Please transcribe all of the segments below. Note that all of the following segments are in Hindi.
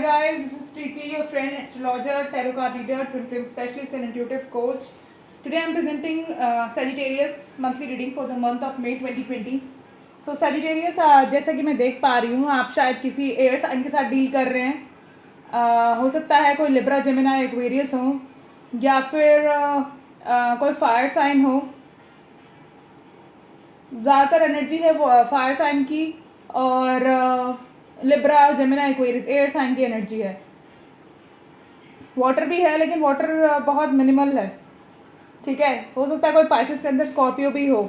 guys, this is Preeti, your friend, astrologer, tarot card reader, twin flame specialist and intuitive coach. Today I am presenting Sagittarius monthly reading for the month of May 2020. So Sagittarius, जैसा कि मैं देख पा रही हूँ आप शायद किसी एयर साइन के साथ डील कर रहे हैं. हो सकता है कोई लिब्रा, जेमिनी, एक्वेरियस हो या फिर कोई फायर साइन हो. ज़्यादातर एनर्जी है वो फायर साइन की और Libra, Gemini, Aquarius air sign की एनर्जी है. वाटर भी है लेकिन वाटर बहुत मिनिमल है. ठीक है, हो सकता है कोई पाइसेस के अंदर स्कॉर्पियो भी हो.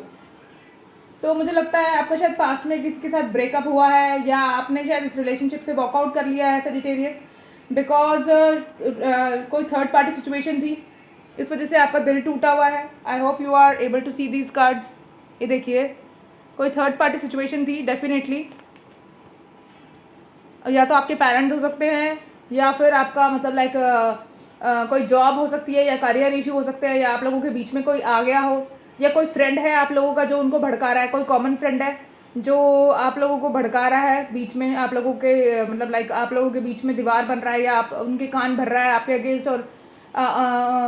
तो मुझे लगता है आपका शायद पास्ट में किसी के साथ ब्रेकअप हुआ है या आपने शायद इस रिलेशनशिप से वॉकआउट कर लिया है सजिटेरियस, बिकॉज कोई थर्ड पार्टी सिचुएशन थी, इस वजह से आपका दिल टूटा हुआ है. I hope you are able to see these cards. ये देखिए, कोई थर्ड पार्टी सिचुएशन थी डेफिनेटली. या तो आपके पेरेंट्स हो सकते हैं या फिर आपका मतलब लाइक कोई जॉब हो सकती है या करियर इशू हो सकते हैं या आप लोगों के बीच में कोई आ गया हो या कोई फ्रेंड है आप लोगों का जो उनको भड़का रहा है. कोई कॉमन फ्रेंड है जो आप लोगों को भड़का रहा है बीच में, आप लोगों के मतलब लाइक आप लोगों के बीच में दीवार बन रहा है या आप उनके कान भर रहा है आपके अगेंस्ट और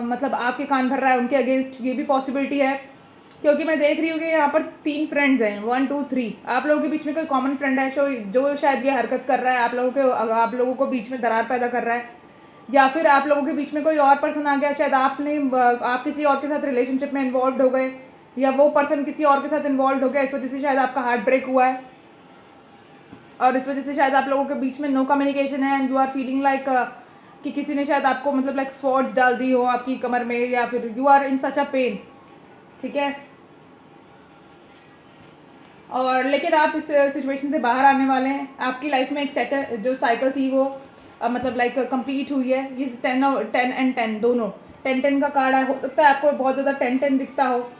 मतलब आपके कान भर रहा है उनके अगेंस्ट. ये भी पॉसिबिलिटी है क्योंकि मैं देख रही हूँ कि यहाँ पर 3 फ्रेंड्स हैं, 1 2 3. आप लोगों के बीच में कोई कॉमन फ्रेंड है जो शायद ये हरकत कर रहा है, आप लोगों को बीच में दरार पैदा कर रहा है. या फिर आप लोगों के बीच में कोई और पर्सन आ गया, शायद आप किसी और के साथ रिलेशनशिप में इन्वॉल्व हो गए या वो पर्सन किसी और के साथ इन्वॉल्व हो गया. इस वजह से शायद आपका हार्ट ब्रेक हुआ है और इस वजह से शायद आप लोगों के बीच में नो कम्युनिकेशन है and you are feeling like कि किसी ने शायद आपको मतलब लाइक स्वॉर्ड्स डाल दी हो आपकी कमर में या फिर you are in such a pain. ठीक है, और लेकिन आप इस सिचुएशन से बाहर आने वाले हैं. आपकी लाइफ में एक जो साइकिल थी वो मतलब लाइक कंप्लीट हुई है. ये 10 एंड 10 दोनों 10 का कार्ड है. हो सकता है आपको बहुत ज़्यादा 10 दिखता हो,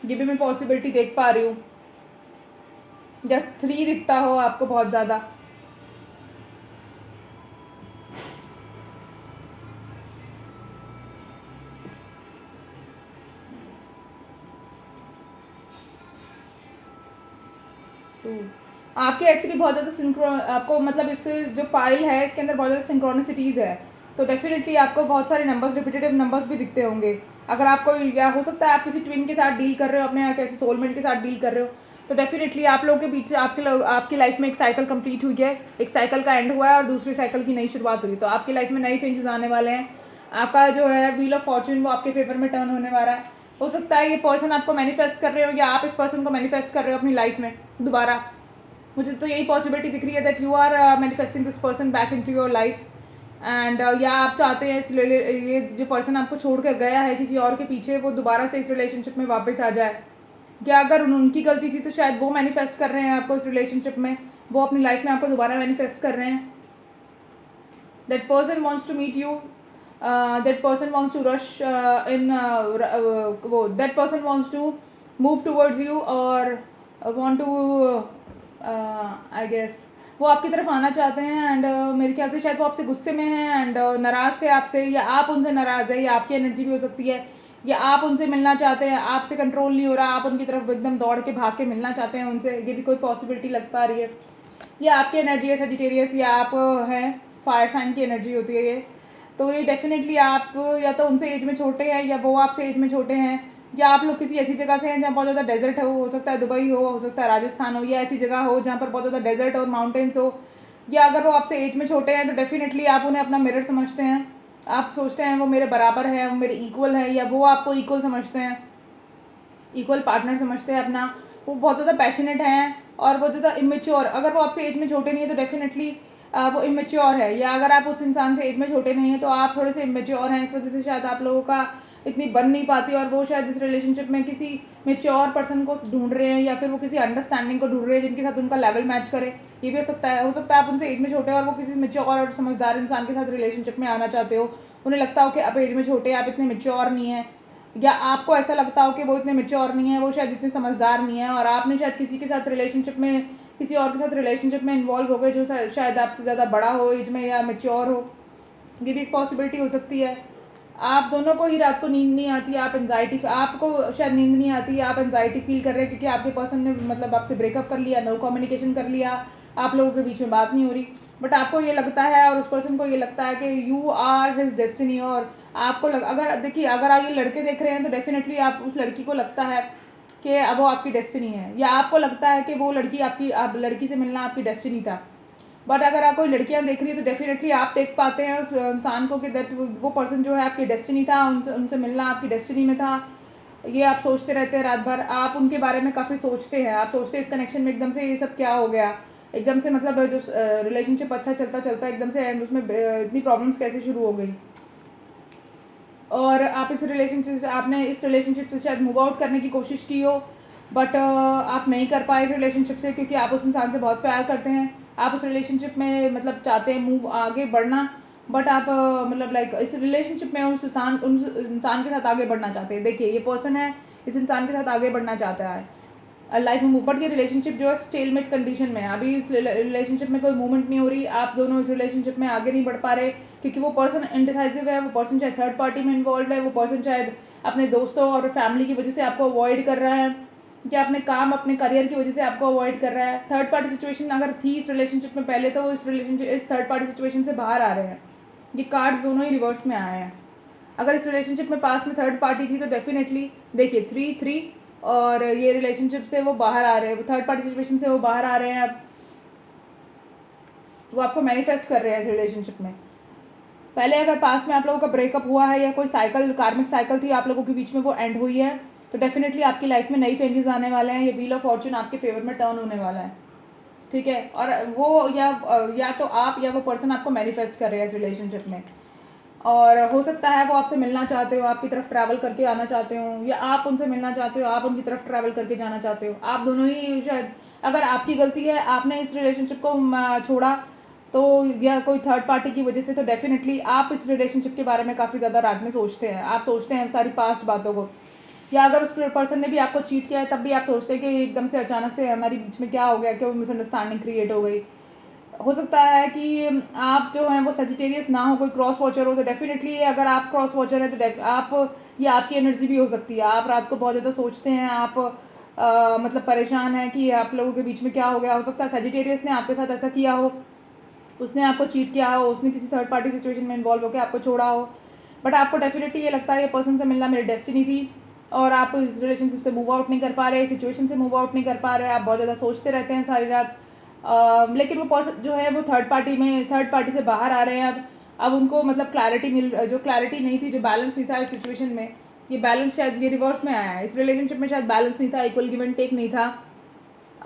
ये भी मैं पॉसिबिलिटी देख पा रही हूँ, या 3 दिखता हो आपको बहुत ज़्यादा. आपके एक्चुअली बहुत ज़्यादा आपको मतलब इस जो पाइल है इसके अंदर बहुत ज़्यादा सिंक्रोनिसिटीज़ है. तो डेफिनेटली आपको बहुत सारे नंबर्स, रिपीटेटिव नंबर्स भी दिखते होंगे. अगर आपको, या हो सकता है आप किसी ट्विन के साथ डील कर रहे हो, अपने यहाँ कैसे सोलमेट के साथ डील कर रहे हो. तो डेफिनेटली आप लोगों के बीच आपकी लाइफ में एक साइकिल कंप्लीट हुई है, एक साइकिल का एंड हुआ है और दूसरी साइकिल की नई शुरुआत हुई. तो आपकी लाइफ में नए चेंजेस आने वाले हैं. आपका जो है व्हील ऑफ फॉर्चून वो आपके फेवर में टर्न होने वाला है. हो सकता है ये पर्सन आपको मैनिफेस्ट कर रहे हो या आप इस पर्सन को मैनिफेस्ट कर रहे हो अपनी लाइफ में दोबारा. मुझे तो यही पॉसिबिलिटी दिख रही है that you are manifesting this person back into your life and या आप चाहते हैं ये जो पर्सन आपको छोड़ कर गया है किसी और के पीछे, वो दोबारा से इस रिलेशनशिप में वापस आ जाए. या अगर उनकी गलती थी तो शायद वो मैनिफेस्ट कर रहे हैं आपको इस रिलेशनशिप में, वो अपनी लाइफ में आपको दोबारा मैनिफेस्ट कर रहे हैं. That person wants to meet you, that person wants to rush in वो that person wants to move towards you और वॉन्ट टू आई गेस वो आपकी तरफ आना चाहते हैं. एंड मेरे ख्याल से शायद वो आपसे गुस्से में हैं एंड नाराज़ थे आपसे, या आप उनसे नाराज़ है, या आपकी एनर्जी भी हो सकती है, या आप उनसे मिलना चाहते हैं, आपसे कंट्रोल नहीं हो रहा, आप उनकी तरफ एकदम दौड़ के भाग के मिलना चाहते हैं उनसे. ये भी कोई पॉसिबिलिटी लग पा रही है. या आपकी एनर्जी है सजिटेरियस, या आप हैं फायर साइन की एनर्जी होती है ये. तो ये डेफिनेटली आप या तो उनसे एज में छोटे हैं या वो आपसे एज में छोटे हैं, या आप लोग किसी ऐसी जगह से हैं जहाँ बहुत ज़्यादा डेजर्ट हो सकता है दुबई हो सकता है राजस्थान हो, या ऐसी जगह हो जहाँ पर बहुत ज़्यादा डेजर्ट और माउंटेन्स हो. या अगर वो आपसे एज में छोटे हैं तो डेफिनेटली आप उन्हें अपना मिरर समझते हैं. आप सोचते हैं वो मेरे बराबर है, वो मेरे इक्वल है, या वो आपको इक्वल समझते हैं, इक्वल पार्टनर समझते हैं अपना. वो बहुत ज़्यादा पैशनेट हैं और बहुत ज़्यादा इमेच्योर. अगर वो आपसे एज में छोटे नहीं है तो डेफिनेटली वो इमेच्योर है, या अगर आप उस इंसान से एज में छोटे नहीं हैं तो आप थोड़े से इमेच्योर हैं. इस वजह से शायद आप लोगों का इतनी बन नहीं पाती और वो शायद इस रिलेशनशिप में किसी मेच्योर पर्सन को ढूंढ रहे हैं या फिर वो किसी अंडरस्टैंडिंग को ढूंढ रहे हैं जिनके साथ उनका लेवल मैच करे. ये भी हो सकता है आप उनसे एज में छोटे हैं और वो किसी मेच्योर और समझदार इंसान के साथ रिलेशनशिप में आना चाहते हो. उन्हें लगता हो कि आप एज में छोटे हैं, आप इतने मेच्योर नहीं हैं, या आपको ऐसा लगता हो कि वो इतने मेच्योर नहीं है, वो शायद इतने समझदार नहीं है, और आपने शायद किसी के साथ रिलेशनशिप में किसी और के साथ रिलेशनशिप में इन्वॉल्व हो गए जो शायद आपसे ज़्यादा बड़ा हो एज में या मेच्योर हो. ये भी एक पॉसिबिलिटी हो सकती है. आप दोनों को ही रात को नींद नहीं आती, आपको शायद नींद नहीं आती, आप एंजाइटी फील कर रहे हैं क्योंकि आपके पर्सन ने मतलब आपसे ब्रेकअप कर लिया, नो कम्युनिकेशन कर लिया, आप लोगों के बीच में बात नहीं हो रही, बट आपको ये लगता है और उस पर्सन को ये लगता है कि यू आर हिज डेस्टिनी। और आपको अगर देखिए, अगर आप ये लड़के देख रहे हैं तो डेफिनेटली आप उस लड़की को लगता है कि अब वो आपकी डेस्टिनी है, या आपको लगता है कि वो लड़की आप लड़की से मिलना आपकी डेस्टिनी था। बट अगर आप कोई लड़कियां देख रही है तो डेफिनेटली आप देख पाते हैं उस इंसान को कि दैट वो पर्सन जो है आपकी डेस्टिनी था, उनसे मिलना आपकी डेस्टिनी में था। ये आप सोचते रहते हैं रात भर, आप उनके बारे में काफ़ी सोचते हैं, आप सोचते हैं इस कनेक्शन में एकदम से ये सब क्या हो गया, एकदम से मतलब जो रिलेशनशिप अच्छा चलता चलता एकदम से एंड उसमें इतनी प्रॉब्लम्स कैसे शुरू हो गई। और आप आपने इस रिलेशनशिप से शायद मूव आउट करने की कोशिश की हो, बट आप नहीं कर पाए इस रिलेशनशिप से, क्योंकि आप उस इंसान से बहुत प्यार करते हैं, आप उस रिलेशनशिप में मतलब चाहते हैं मूव आगे बढ़ना, बट आप मतलब लाइक इस रिलेशनशिप में उस इंसान के साथ आगे बढ़ना चाहते हैं। देखिए, ये पर्सन है, इस इंसान के साथ आगे बढ़ना चाहता है लाइफ में, बट ये रिलेशनशिप जो है स्टेलमेट कंडीशन में है। अभी इस रिलेशनशिप में कोई मूवमेंट नहीं हो रही, आप दोनों इस रिलेशनशिप में आगे नहीं बढ़ पा रहे, क्योंकि वो पर्सन इनडिसाइसिव है, वो पर्सन शायद थर्ड पार्टी में इन्वॉल्व है, वो पर्सन शायद अपने दोस्तों और फैमिली की वजह से आपको अवॉइड कर रहा है, या अपने काम अपने करियर की वजह से आपको अवॉइड कर रहा है। थर्ड पार्टी सिचुएशन अगर थी इस रिलेशनशिप में पहले, तो वो इस थर्ड पार्टी सिचुएशन से बाहर आ रहे हैं। ये कार्ड्स दोनों ही रिवर्स में आए हैं। अगर इस रिलेशनशिप में पास में थर्ड पार्टी थी तो डेफिनेटली देखिए 3-3, और ये रिलेशनशिप से वो बाहर आ रहे हैं, थर्ड पार्टी सिचुएशन से वो बाहर आ रहे हैं। अब वो आपको मैनिफेस्ट कर रहे हैं इस रिलेशनशिप में। पहले अगर पास में आप लोगों का ब्रेकअप हुआ है या कोई साइकिल, कार्मिक साइकिल थी आप लोगों के बीच में, वो एंड हुई है, तो डेफिनेटली आपकी लाइफ में नई चेंजेस आने वाले हैं। ये व्हील ऑफ फॉर्चून आपके फेवर में टर्न होने वाला है, ठीक है। और वो या तो आप या वो पर्सन आपको मैनिफेस्ट कर रहे हैं इस रिलेशनशिप में, और हो सकता है वो आपसे मिलना चाहते हो, आपकी तरफ ट्रैवल करके आना चाहते हो, या आप उनसे मिलना चाहते हो, आप उनकी तरफ ट्रैवल करके जाना चाहते हो। आप दोनों ही शायद, अगर आपकी गलती है, आपने इस रिलेशनशिप को छोड़ा, तो या कोई थर्ड पार्टी की वजह से, तो डेफिनेटली आप इस रिलेशनशिप के बारे में काफ़ी ज़्यादा रात में सोचते हैं, आप सोचते हैं सारी पास्ट बातों को। या अगर उस पर्सन ने भी आपको चीट किया है, तब भी आप सोचते हैं कि एकदम से अचानक से हमारी बीच में क्या हो गया, क्यों मिसअंडरस्टैंडिंग क्रिएट हो गई। हो सकता है कि आप जो हैं वो सजिटेरियस ना हो, कोई क्रॉस वॉचर हो, तो डेफिनेटली अगर आप क्रॉस वॉचर हैं तो आप, ये आपकी एनर्जी भी हो सकती है। आप रात को बहुत ज़्यादा सोचते हैं, आप मतलब परेशान हैं कि आप लोगों के बीच में क्या हो गया। हो सकता है सजिटेरियस ने आपके साथ ऐसा किया हो, उसने आपको चीट किया हो, उसने किसी थर्ड पार्टी सिचुएशन में इन्वॉल्व होकर आपको छोड़ा हो, बट आपको डेफिनेटली ये लगता है ये पर्सन से मिलना मेरी डेस्टिनी थी, और आप इस रिलेशनशिप से मूव आउट नहीं कर पा रहे, सिचुएशन से मूव आउट नहीं कर पा रहे, आप बहुत ज़्यादा सोचते रहते हैं सारी रात। लेकिन वो पर्सन जो है वो थर्ड पार्टी से बाहर आ रहे हैं। अब उनको मतलब जो क्लैरिटी नहीं थी, जो बैलेंस नहीं था इस सिचुएशन में, ये बैलेंस शायद ये रिवर्स में आया है। इस रिलेशनशिप में शायद बैलेंस नहीं था, इक्वल गिव एंड टेक नहीं था।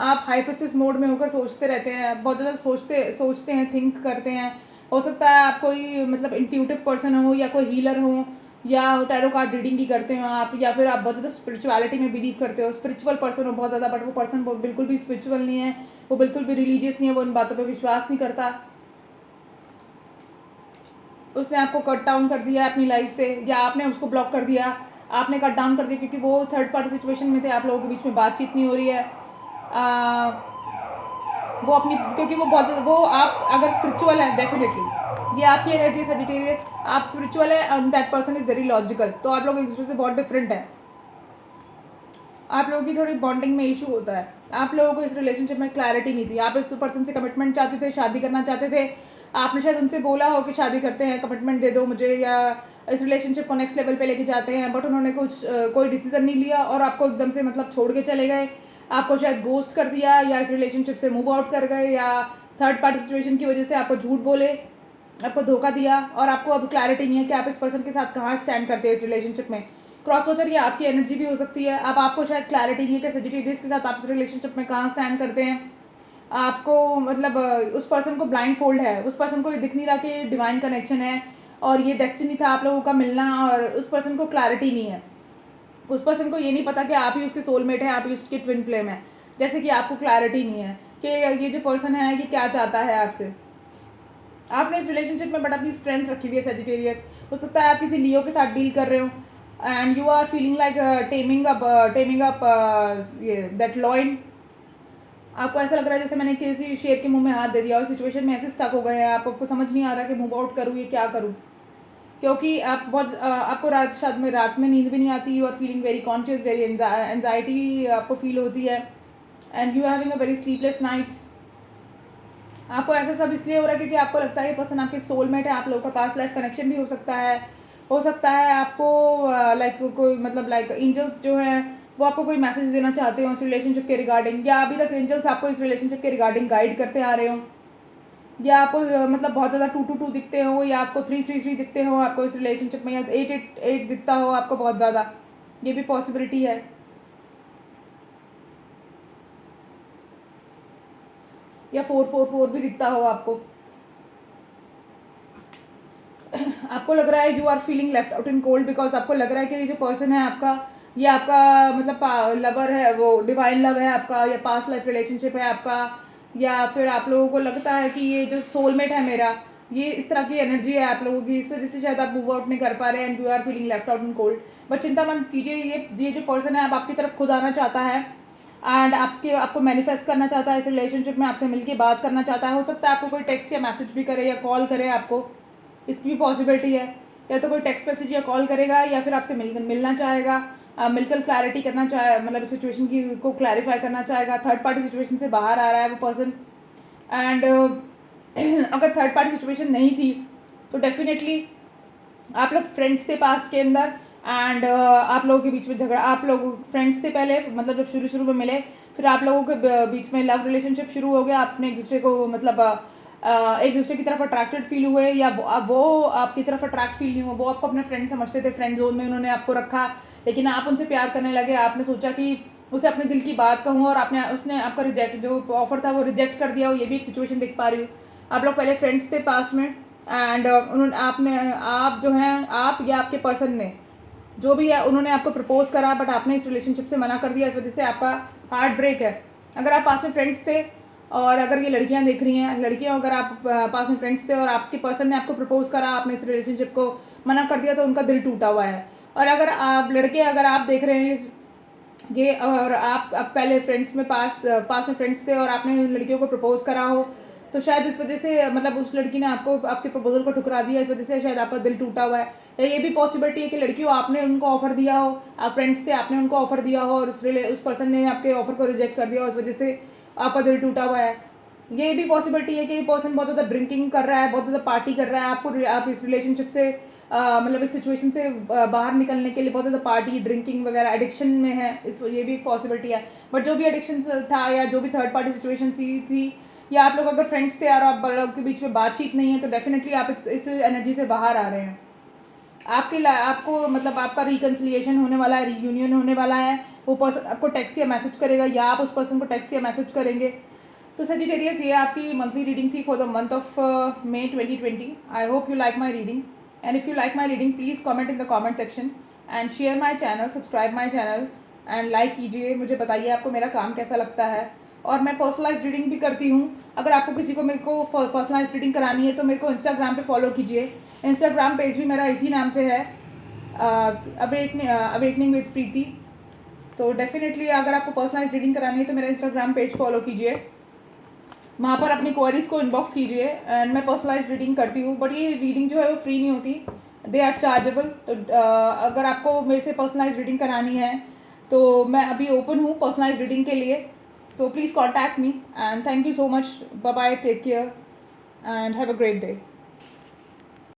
आप हाइपोथेसिस मोड में होकर सोचते रहते हैं, बहुत ज़्यादा सोचते हैं, थिंक करते हैं। हो सकता है आप कोई मतलब इंट्यूटिव पर्सन हो, या कोई हीलर हो, या टैरो कार्ड रीडिंग की करते हो आप, या फिर आप बहुत ज़्यादा स्पिरिचुअलिटी में बिलीव करते हो, स्पिरिचुअल पर्सन हो बहुत ज़्यादा, बट वो पर्सन बिल्कुल भी स्पिरिचुअल नहीं है, वो बिल्कुल भी रिलीजियस नहीं है, वो उन बातों पर विश्वास नहीं करता। उसने आपको कट डाउन कर दिया अपनी लाइफ से, या आपने उसको ब्लॉक कर दिया, आपने कट डाउन कर दिया, क्योंकि वो थर्ड पार्टी सिचुएशन में थे, आप लोगों के बीच में बातचीत नहीं हो रही है। वो अपनी, क्योंकि वो आप अगर स्पिरिचुअल है, डेफिनेटली ये आपकी एनर्जी सजिटेरियस, आप स्पिरिचुअल है and that person is very logical, तो आप लोग एक दूसरे से बहुत डिफरेंट है। आप लोगों की थोड़ी बॉन्डिंग में इशू होता है, आप लोगों को इस रिलेशनशिप में क्लैरिटी नहीं थी, आप इस पर्सन से कमिटमेंट चाहते थे, शादी करना चाहते थे, आपने शायद उनसे बोला हो कि शादी करते हैं, कमिटमेंट दे दो मुझे, या इस रिलेशनशिप को नेक्स्ट लेवल पे लेके जाते हैं, बट उन्होंने कोई डिसीजन नहीं लिया, और आपको एकदम से मतलब छोड़ के चले गए, आपको शायद गोस्ट कर दिया, या इस रिलेशनशिप से मूव आउट कर गए, या थर्ड पार्टी सिचुएशन की वजह से आपको झूठ बोले, आपको धोखा दिया, और आपको अब क्लैरिटी नहीं है कि आप इस पर्सन के साथ कहाँ स्टैंड करते हैं इस रिलेशनशिप में। क्रॉस वॉचर ये आपकी एनर्जी भी हो सकती है। अब आपको शायद क्लैरिटी नहीं है कि सजिटेरियस के साथ आप इस रिलेशनशिप में कहाँ स्टैंड करते हैं। आपको मतलब उस पर्सन को ब्लाइंड फोल्ड है, उस पर्सन को ये दिख नहीं रहा कि डिवाइन कनेक्शन है और ये डेस्टिनी था आप लोगों का मिलना, और उस पर्सन को क्लैरिटी नहीं है। उस पर्सन को ये नहीं पता कि आप ही उसके सोलमेट हैं, आप ही उसके ट्विन फ्लेम है। जैसे कि आपको क्लैरिटी नहीं है कि ये जो पर्सन है कि क्या चाहता है आपसे। आपने इस रिलेशनशिप में बट अपनी स्ट्रेंथ रखी हुई है सजिटेरियस। हो सकता है आप किसी लियो के साथ डील कर रहे हो and you are feeling like taming up ये दैट लॉइन। आपको ऐसा लग रहा है जैसे मैंने किसी शेर के मुंह में हाथ दे दिया, और सिचुएशन में ऐसे स्टक हो गए हैं, आपको समझ नहीं आ रहा कि मूव आउट करूँ ये क्या करूँ, क्योंकि आप आपको रात में नींद भी नहीं आती, you are feeling very conscious, very anxiety आपको फील होती है, and you are having a very sleepless nights. आपको ऐसा सब इसलिए हो रहा है क्योंकि आपको लगता है ये पर्सन आपके सोलमेट है, आप लोगों का पास्ट लाइफ कनेक्शन भी हो सकता है आपको लाइक कोई मतलब लाइक एंजल्स जो हैं वो आपको कोई मैसेज देना चाहते हो इस रिलेशनशिप के रिगार्डिंग, या अभी तक एंजल्स आपको इस रिलेशनशिप के रिगार्डिंग गाइड करते आ रहे हो, या आपको मतलब बहुत ज़्यादा 2-2-2 दिखते हो, या आपको 3-3-3 दिखते हो आपको इस रिलेशनशिप में, या 8-8-8 दिखता हो आपको बहुत ज़्यादा, ये भी पॉसिबिलिटी है। या 4-4-4 भी दिखता हो आपको। आपको लग रहा है you are feeling left out in cold, because आपको लग रहा है कि ये जो पर्सन है आपका, ये आपका मतलब लवर है, वो डिवाइन लव है आपका, या पास्ट लाइफ रिलेशनशिप है आपका, या फिर आप लोगों को लगता है कि ये जो सोलमेट है मेरा, ये इस तरह की एनर्जी है आप लोगों की, इस वजह से शायद आप मूव आउट नहीं कर पा रहे हैं and you are feeling left out in cold. But चिंता मत कीजिए, ये जो पर्सन है अब आपकी तरफ खुद आना चाहता है एंड आपको मैनिफेस्ट करना चाहता है इस रिलेशनशिप में, आपसे मिलकर बात करना चाहता है। हो सकता है आपको कोई टेक्स्ट या मैसेज भी करे या कॉल करे आपको, इसकी भी पॉसिबिलिटी है। या तो कोई टेक्स्ट मैसेज या कॉल करेगा, या फिर आपसे मिलना चाहेगा, मिलकर क्लैरिटी करना चाहे, मतलब सिचुएशन की को क्लैरिफाई करना चाहेगा। थर्ड पार्टी सिचुएशन से बाहर आ रहा है वो पर्सन। एंड अगर थर्ड पार्टी सिचुएशन नहीं थी तो डेफिनेटली आप लोग फ्रेंड्स थे पास्ट के अंदर, एंड आप लोगों के बीच में झगड़ा, आप लोग फ्रेंड्स थे पहले, मतलब जब शुरू में मिले, फिर आप लोगों के बीच में लव रिलेशनशिप शुरू हो गया, आपने एक दूसरे को मतलब एक दूसरे की तरफ अट्रैक्टेड फील हुए, या वो आपकी तरफ अट्रैक्ट फील नहीं हुआ, वो आपको अपने फ्रेंड समझते थे, फ्रेंड जोन में उन्होंने आपको रखा, लेकिन आप उनसे प्यार करने लगे, आपने सोचा कि उसे अपने दिल की बात कहूँ, और उसने आपका जो ऑफर था वो रिजेक्ट कर दिया हो, ये भी एक सिचुएशन देख पा रही हूँ। आप लोग पहले फ्रेंड्स थे पास्ट में, एंड आप जो हैं, आप या आपके पर्सन ने जो भी है, उन्होंने आपको प्रपोज करा, बट आपने इस रिलेशनशिप से मना कर दिया, इस वजह से आपका हार्ट ब्रेक है। अगर आप पास में फ्रेंड्स थे, और अगर ये लड़कियां देख रही हैं, लड़कियां अगर आप पास में फ्रेंड्स थे और आपके पर्सन ने आपको प्रपोज करा, आपने इस रिलेशनशिप को मना कर दिया, तो उनका दिल टूटा हुआ है। और अगर आप लड़के अगर आप देख रहे हैं ये, और आप पहले फ्रेंड्स में पास में फ्रेंड्स थे और आपने लड़कियों को प्रपोज करा हो, तो शायद इस वजह से मतलब उस लड़की ने आपके प्रपोजल को ठुकरा दिया, इस वजह से शायद आपका दिल टूटा हुआ है। या ये भी पॉसिबिलिटी है कि लड़कियों आपने उनको ऑफर दिया हो, आप फ्रेंड्स थे, आपने उनको ऑफर दिया हो, और उस पर्सन ने आपके ऑफर को रिजेक्ट कर दिया हो, इस वजह से आपका दिल टूटा हुआ है। ये भी पॉसिबिलिटी है कि ये पर्सन बहुत ज़्यादा ड्रिंकिंग कर रहा है, बहुत ज़्यादा पार्टी कर रहा है, आप इस रिलेशनशिप से मतलब इस सिचुएशन से बाहर निकलने के लिए बहुत ज़्यादा पार्टी, ड्रिंकिंग वगैरह एडिक्शन में है, ये भी एक पॉसिबिलिटी है। बट जो भी एडिक्शन था, या जो भी थर्ड पार्टी सिचुएशन थी, या आप लोग अगर फ्रेंड्स थे और आप लोग के बीच में बातचीत नहीं है, तो डेफिनेटली आप इस एनर्जी से बाहर आ रहे हैं। आपको मतलब आपका रिकन्सिलिएशन होने वाला है, रीयूनियन होने वाला है। वो पर्सन आपको टेक्स्ट या मैसेज करेगा, या आप उस पर्सन को टेक्स्ट या मैसेज करेंगे। तो सजिटेरियस, ये आपकी मंथली रीडिंग थी for the month of May 2020। I hope you like my reading, and if you like my reading please comment in the comment section, and share my channel, subscribe my channel, and like कीजिए। मुझे बताइए आपको मेरा काम कैसा लगता है। और मैं पर्सनलाइज रीडिंग भी करती हूँ। अगर आपको किसी को मेरे को पर्सनलाइज रीडिंग करानी है, तो मेरे को इंस्टाग्राम पे फॉलो कीजिए। इंस्टाग्राम पेज भी मेरा इसी नाम से है, अवेकनिंग विद प्रीति। तो डेफिनेटली अगर आपको पर्सनलाइज रीडिंग करानी है, तो मेरा इंस्टाग्राम पेज फॉलो कीजिए, वहाँ पर अपनी क्वेरीज को इनबॉक्स कीजिए, एंड मैं पर्सनलाइज रीडिंग करती हूँ। बट ये रीडिंग जो है वो फ्री नहीं होती, दे आर चार्जेबल। तो अगर आपको मेरे से पर्सनलाइज रीडिंग करानी है, तो मैं अभी ओपन हूँ पर्सनलाइज रीडिंग के लिए। तो please contact me, and thank you so much. Bye bye, take care, and have a great day.